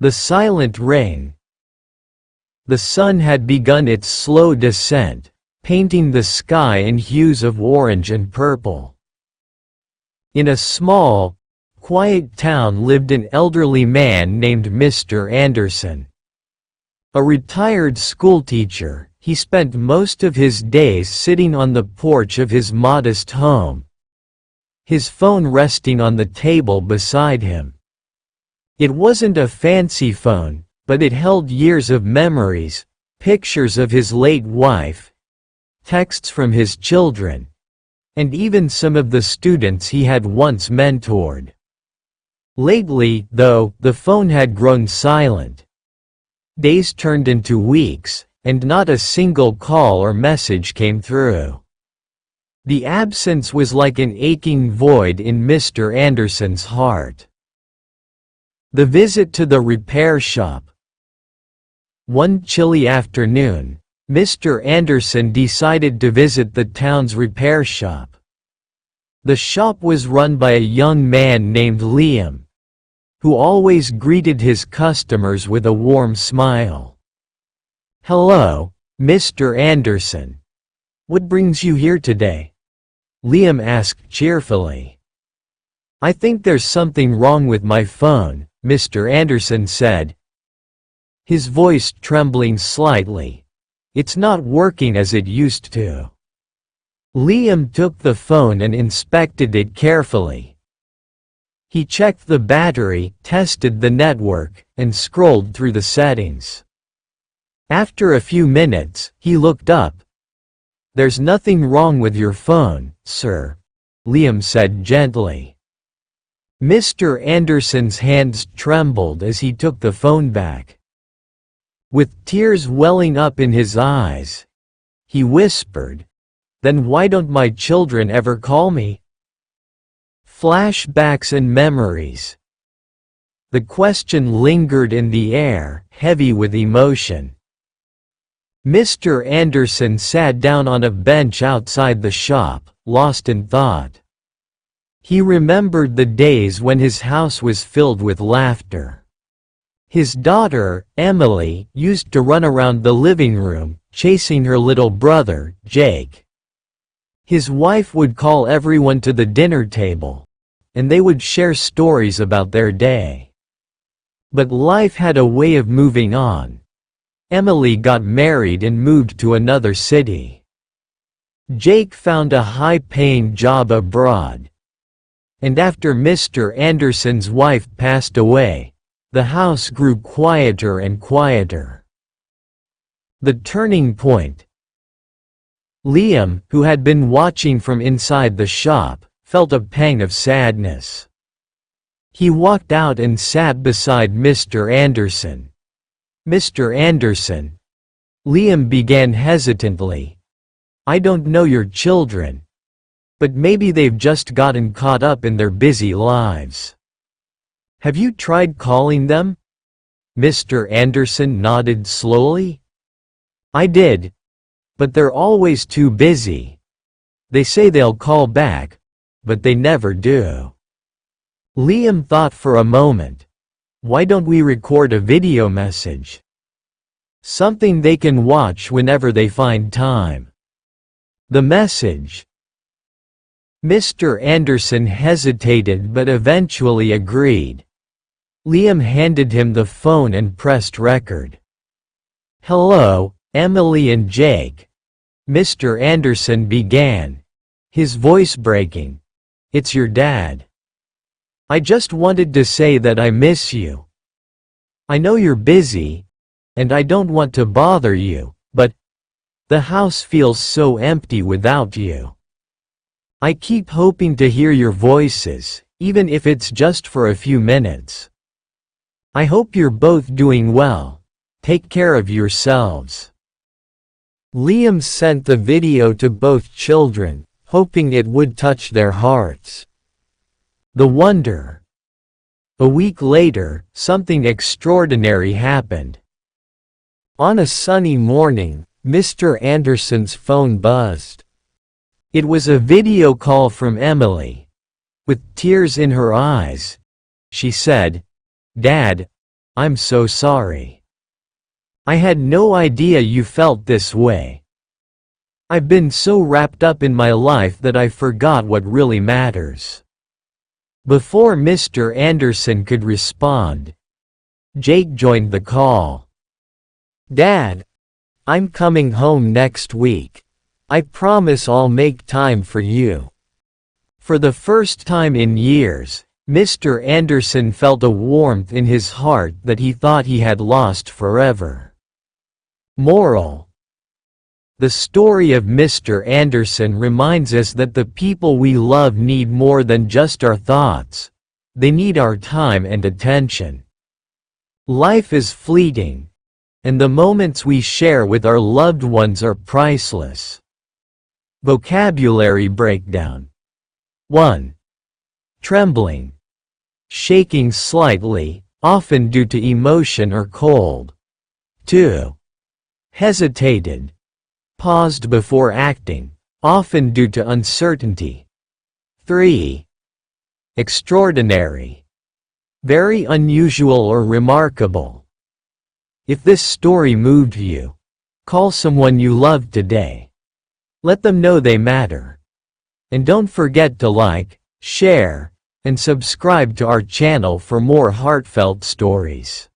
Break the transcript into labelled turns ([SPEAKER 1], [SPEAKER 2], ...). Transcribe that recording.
[SPEAKER 1] The silent rain. The sun had begun its slow descent, painting the sky in hues of orange and purple. In a small, quiet town lived an elderly man named Mr. Anderson. A retired schoolteacher, he spent most of his days sitting on the porch of his modest home, his phone resting on the table beside him. It wasn't a fancy phone, but it held years of memories, pictures of his late wife, texts from his children, and even some of the students he had once mentored. Lately, though, the phone had grown silent. Days turned into weeks, and not a single call or message came through. The absence was like an aching void in Mr. Anderson's heart. The visit to the repair shop. One chilly afternoon, Mr. Anderson decided to visit the town's repair shop. The shop was run by a young man named Liam, who always greeted his customers with a warm smile. "Hello, Mr. Anderson. What brings you here today?" Liam asked cheerfully. "I think there's something wrong with my phone," Mr. Anderson said, his voice trembling slightly. "It's not working as it used to." Liam took the phone and inspected it carefully. He checked the battery, tested the network, and scrolled through the settings. After a few minutes, he looked up. "There's nothing wrong with your phone, sir," Liam said gently. Mr. Anderson's hands trembled as he took the phone back. With tears welling up in his eyes, he whispered, "Then why don't my children ever call me?" Flashbacks and memories. The question lingered in the air, heavy with emotion. Mr. Anderson sat down on a bench outside the shop, lost in thought. He remembered the days when his house was filled with laughter. His daughter, Emily, used to run around the living room, chasing her little brother, Jake. His wife would call everyone to the dinner table, and they would share stories about their day. But life had a way of moving on. Emily got married and moved to another city. Jake found a high-paying job abroad. And after Mr. Anderson's wife passed away, the house grew quieter and quieter. The turning point. Liam, who had been watching from inside the shop, felt a pang of sadness. He walked out and sat beside Mr. Anderson. "Mr. Anderson," Liam began hesitantly, "I don't know your children, but maybe they've just gotten caught up in their busy lives. Have you tried calling them?" Mr. Anderson nodded slowly. "I did, but they're always too busy. They say they'll call back, but they never do." Liam thought for a moment. "Why don't we record a video message? Something they can watch whenever they find time." The message. Mr. Anderson hesitated but eventually agreed. Liam handed him the phone and pressed record. "Hello, Emily and Jake," Mr. Anderson began, his voice breaking. "It's your dad. I just wanted to say that I miss you. I know you're busy, and I don't want to bother you, but the house feels so empty without you. I keep hoping to hear your voices, even if it's just for a few minutes. I hope you're both doing well. Take care of yourselves." Liam sent the video to both children, hoping it would touch their hearts. The wonder. A week later, something extraordinary happened. On a sunny morning, Mr. Anderson's phone buzzed. It was a video call from Emily. With tears in her eyes, she said, "Dad, I'm so sorry. I had no idea you felt this way. I've been so wrapped up in my life that I forgot what really matters." Before Mr. Anderson could respond, Jake joined the call. "Dad, I'm coming home next week. I promise I'll make time for you." For the first time in years, Mr. Anderson felt a warmth in his heart that he thought he had lost forever. Moral: the story of Mr. Anderson reminds us that the people we love need more than just our thoughts. They need our time and attention. Life is fleeting, and the moments we share with our loved ones are priceless. Vocabulary breakdown. 1. Trembling. Shaking slightly, often due to emotion or cold. 2. Hesitated. Paused before acting, often due to uncertainty. 3. Extraordinary. Very unusual or remarkable. If this story moved you, call someone you love today. Let them know they matter. And don't forget to like, share, and subscribe to our channel for more heartfelt stories.